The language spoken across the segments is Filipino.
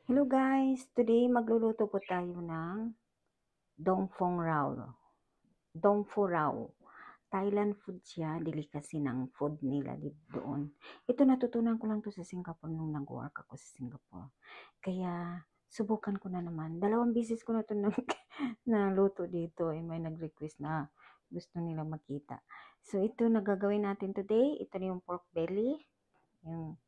Hello guys! Today magluluto po tayo ng Dongfong Rao. Dongfu Rao. Thailand food siya, delicacy ng food nila doon. Ito natutunan ko lang to sa Singapore nung nag-work ako sa Singapore. Kaya subukan ko na naman. 2 beses ko na to naluto dito. May nag-request na gusto nila makita. So ito na gagawin natin today. Ito na yung pork belly. Yung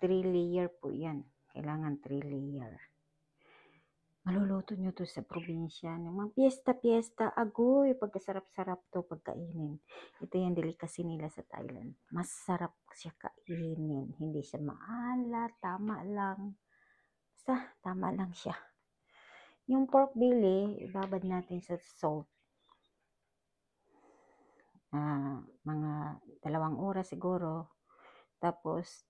3 layer po yan. Kailangan 3 layer. Maluluto nyo to sa probinsya. Mga piyesta-piyesta, agoy, pagkasarap-sarap to pagkainin. Ito yung delicacy nila sa Thailand. Masarap siya kainin. Hindi siya maalat, tama lang. Basta, tama lang siya. Yung pork belly, ibabad natin sa salt. Mga 2 oras siguro. Tapos,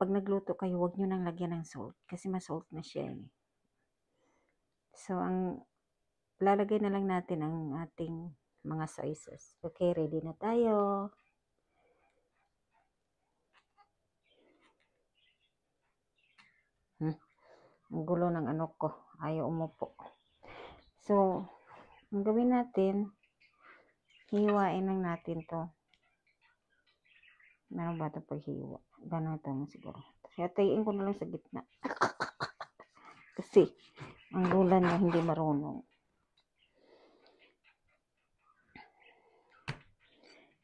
pag nagluto kayo, huwag nyo nang lagyan ng salt. Kasi masalt na siya eh. So, lalagay na lang natin ang ating mga sauces. Okay, ready na tayo. Ang gulo ng ano ko. Ayaw umupo. So, ang gawin natin, hiwain lang natin to. Meron ba ito paghiwa? Ganito na siguro. Hatayin ko na lang sa gitna. Kasi, ang lula niya hindi marunong.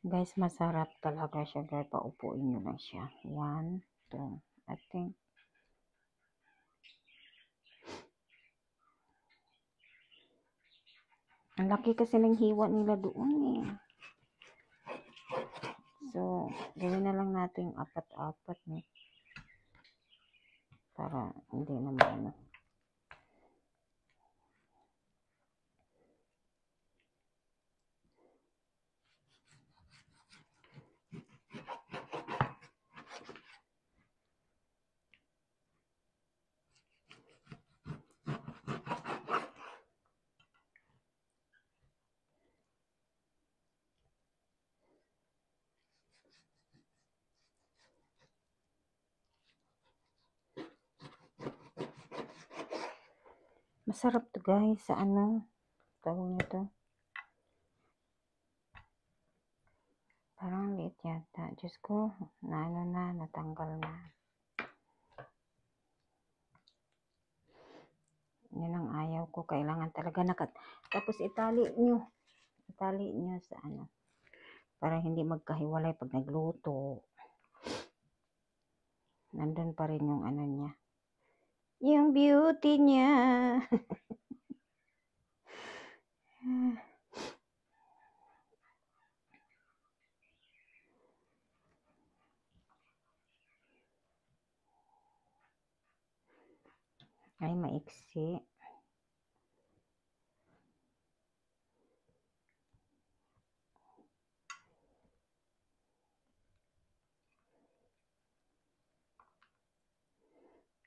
Guys, masarap talaga siya. Guys, paupuin nyo lang siya. 1, 2, I think. Ang laki kasi ng hiwa nila doon eh. So, gawin na lang natin 4-4 eh. Para hindi naman ano. Masarap to guys sa ano, tawag nito. Parang liit yata. Diyos ko, natanggal na. Yun ang ayaw ko. Kailangan talaga Tapos itali nyo sa ano. Para hindi magkahiwalay pag nagluto. Nandun pa rin yung ano niya. Yung beauty niya. Ay, maiksi.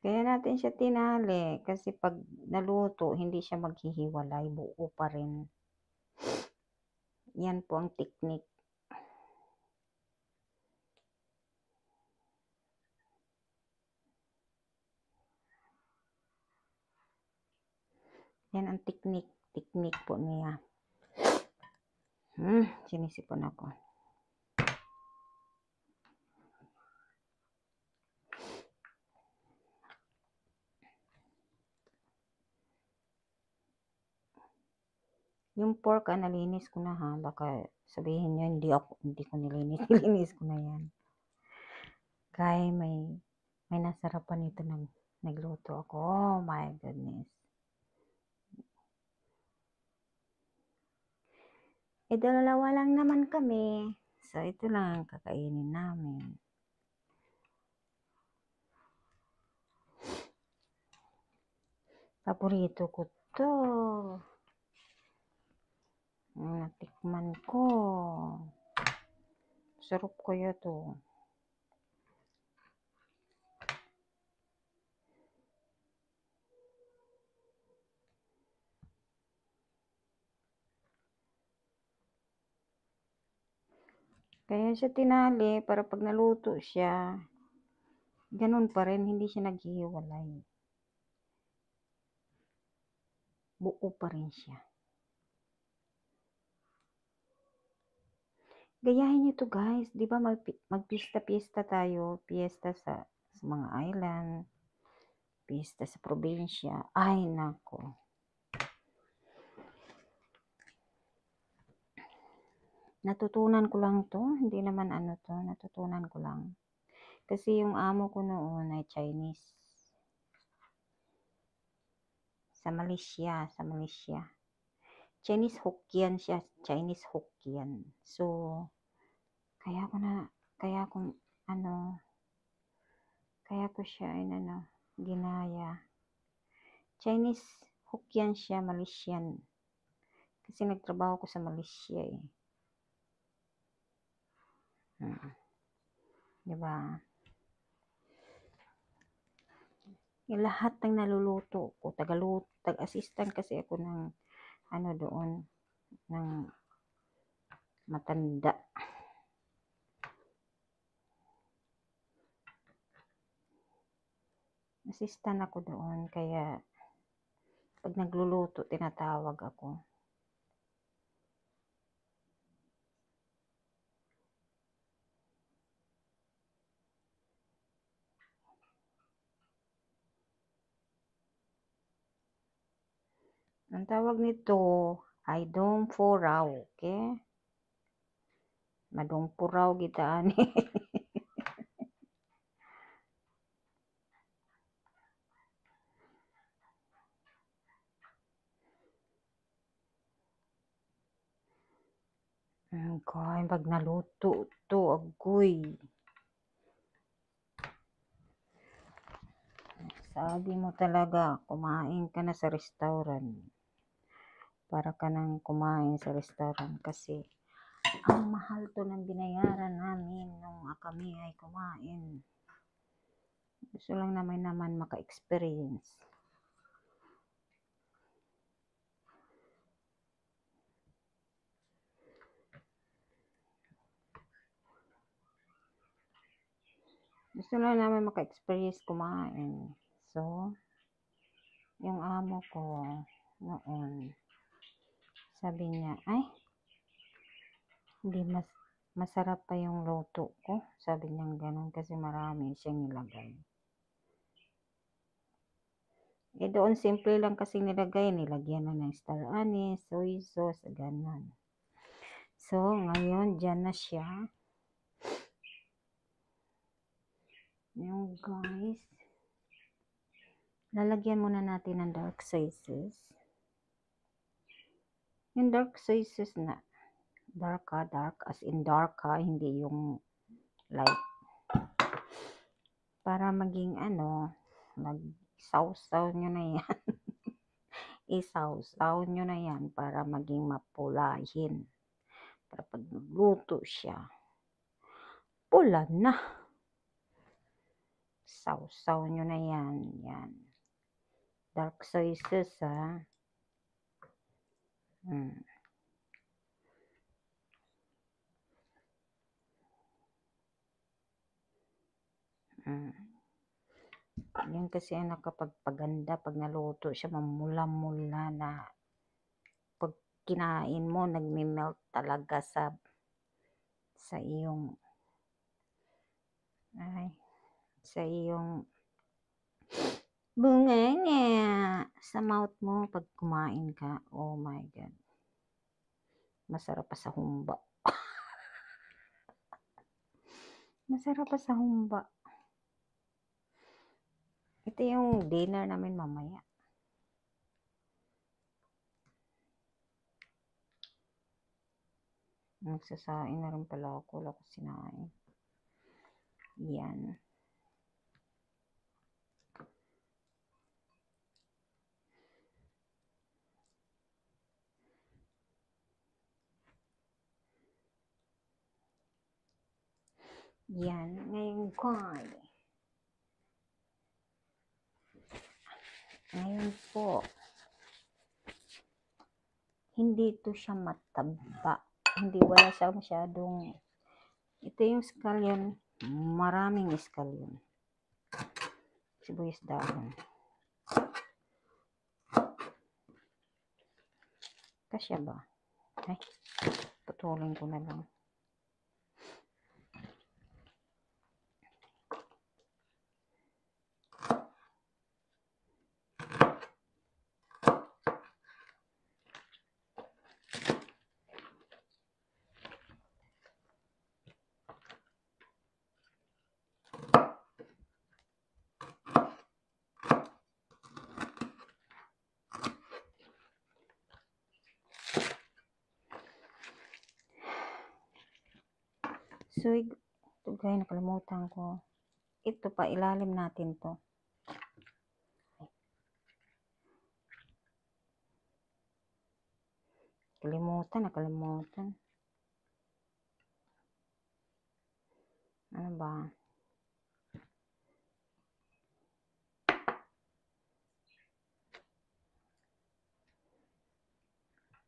Kaya natin siya tinali. Kasi pag naluto, hindi siya maghihiwalay. Buo pa rin. Yan po ang technique. Yan ang technique po niya. Sinisipon ako. Yung pork, nalinis ko na ha. Baka sabihin nyo, hindi ko nilinis. Nilinis ko na yan. Kaya may nasarapan ito ng nagluto ako. Oh my goodness. Dalawa lang naman kami. So, ito lang ang kakainin namin. Paborito ko to. Natikman ko. Sarap kaya to. Kaya siya tinali para pag naluto siya, Ganun pa rin, hindi siya naghihiwalay. Buo pa rin siya. Gayahin nyo to guys. Di ba magpista-pista tayo. Piyesta sa mga island. Piyesta sa probinsya. Ay, nako. Natutunan ko lang to. Hindi naman ano to. Natutunan ko lang. Kasi yung amo ko noon ay Chinese. Sa Malaysia. Chinese Hokkien siya. Chinese Hokkien. So, kaya ko siya ginaya. Chinese Hokkien siya, Malaysian. Kasi nagtrabaho ko sa Malaysia eh. Diba? Yung lahat ng naluluto ko, tag-assistant kasi ako ng doon, ng matanda. Assistant ako doon, kaya pag nagluluto, tinatawag ako. Ang tawag nito ay dongpo raw, okay? Madongpo raw gitaan. Kaya pag naluto to, agoy. Sabi mo talaga, kumain ka na sa restaurant. Para ka nang kumain sa restaurant kasi ang mahal to ng binayaran namin nung kami ay kumain. Gusto lang naman maka-experience. Gusto lang namin maka-experience kumain. So, yung amo ko noon, sabi niya, ay, hindi masarap pa yung luto ko. Sabi niya ganun kasi marami siyang nilagay. Doon simple lang kasi nilagay. Nilagyan na ng star anise, soy sauce, ganun. So, ngayon, dyan na siya. Yung guys, lalagyan muna natin ng dark sauces. Yung dark sauces na dark as in dark hindi yung light. Para maging mag-sausaw nyo na yan. Isawsaw nyo na yan para maging mapulahin. Para pag nagluto siya, pula na. Sausaw nyo na yan. Yan. Dark sauces Yan kasi ang nakapagpaganda pag naluto siya, mamula-mula na pag kinain mo, nagme-melt talaga sa iyong bunganga sa mouth mo pag kumain ka. Oh my God. Masarap pa sa humba. Masarap pa sa humba. Ito yung dinner namin mamaya. Nagsasain na rin pala ako. Wala ko sinain. Yan. Yan. Ngayon po, hindi to siya mataba. Wala siya masyadong, ito yung scallion, maraming scallion. Sibuyas dahon. Kasya ba? Ay, putulin ko na lang. So, ito guys, nakalimutan ko. Ito pa, ilalim natin to. Nakalimutan. Ano ba?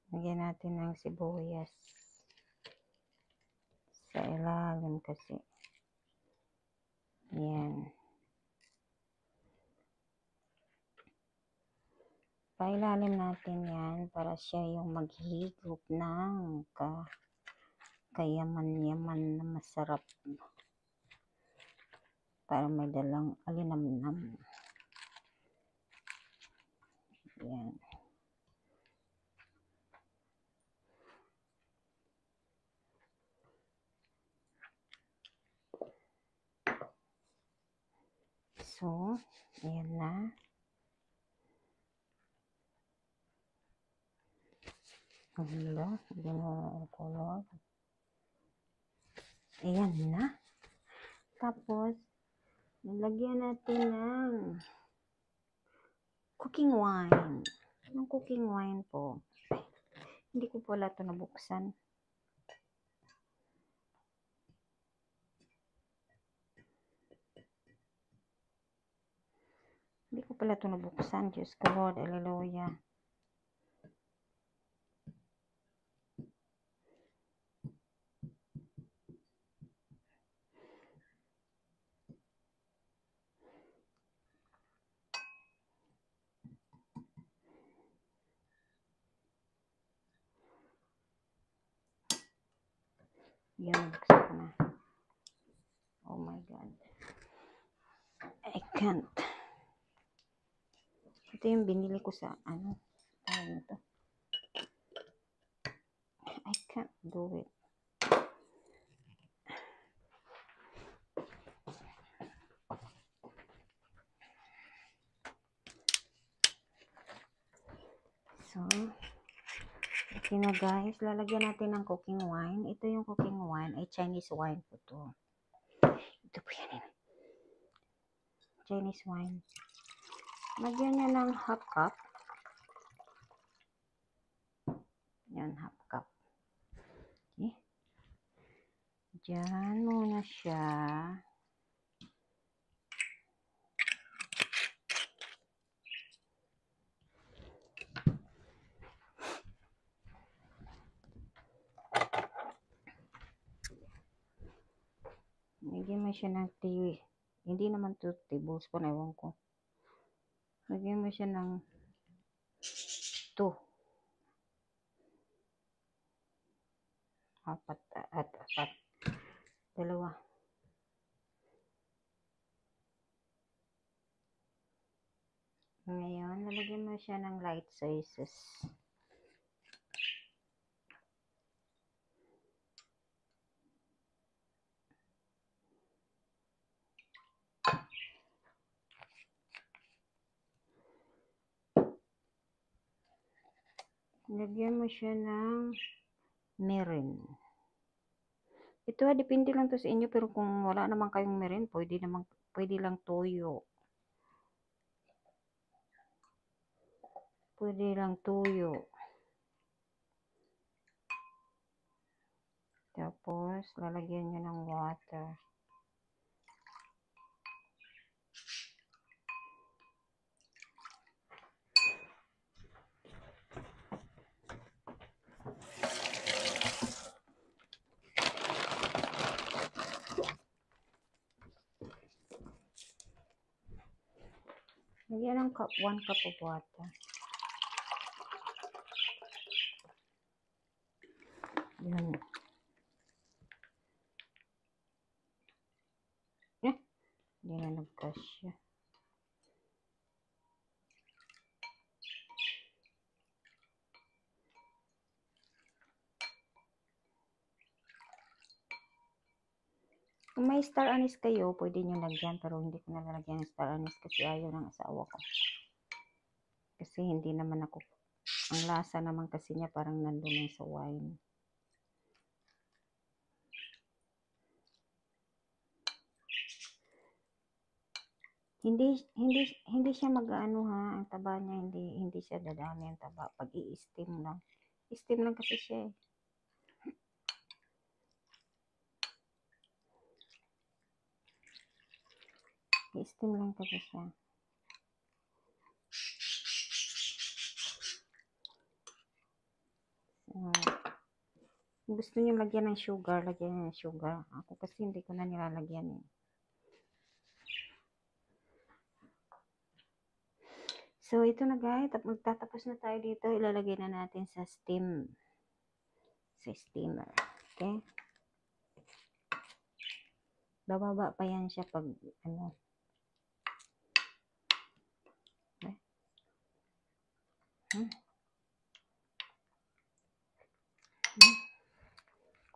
Lagyan natin ng sibuyas. Sa ilalim kasi. Yan. Pailalim natin yan para siya yung maghigop ng kayaman-yaman na masarap. Para may dalang alinamnam. Yan. So, ayan na. Hala, hindi mo color. Ayan na. Tapos, nalagyan natin ng cooking wine. Yung cooking wine po. Ay, hindi ko pala ito nabuksan. Diyos ko Lord, hallelujah. Yan, buksan ko na. Oh my God. I can't. Ito yung binili ko sa, tawag nito. I can't do it. So, okay na guys, lalagyan natin ng cooking wine. Ito yung cooking wine, ay Chinese wine po to. Ito po yan. Chinese wine. Lagyan niya ng half cup. Yan, half cup. Okay. Diyan muna siya. Lagyan mo siya ng tea. Hindi naman 2 tablespoon, ewan ko. Lagyan mo siya ng 2. Apat. 2. Ngayon, lalagyan mo siya ng light soy sauce. Lagyan mo siya ng mirin. Ito depende lang to sa inyo, pero kung wala naman kayong mirin, pwede lang toyo. Pwede lang toyo. Tapos, lalagyan nyo ng water. Lagyan ng 1 cup of water. Yun. Hindi na nagkasya. Kung may star anise kayo, pwede nyo lagyan, pero hindi ko nalalagyan ng star anise kasi ayaw ng asawa ko. Kasi hindi naman ako, ang lasa naman kasi niya parang nandun sa wine. Hindi siya mag-ano ha, ang taba niya, hindi siya dadami ang taba pag i-steam lang. I-steam lang kasi siya eh. I-steam lang kasi siya. Gusto niyo lagyan ng sugar, lagyan ng sugar. Ako kasi hindi ko na nilalagyan eh. So, ito na guys. Magtatapos na tayo dito. Ilalagay na natin sa steam. Sa steamer. Okay? Bababa pa yan siya pag ano. Okay?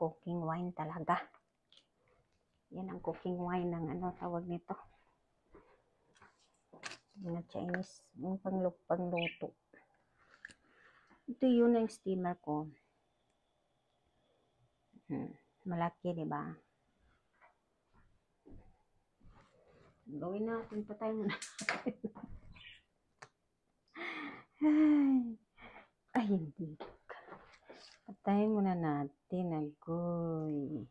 Cooking wine talaga. Yan ang cooking wine ng ano tawag nito. Yung Chinese. Yung pangluto. Ito yun ang steamer ko. Malaki, di ba? Gawin natin. Patay mo na. Ay, hindi. Patay muna natin. Agoy.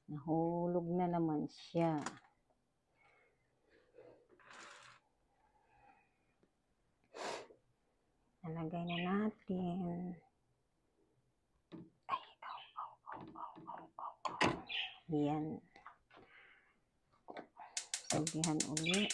Nahulog na naman siya. Nalagay na natin. Ay, Yan. Sabihan uli.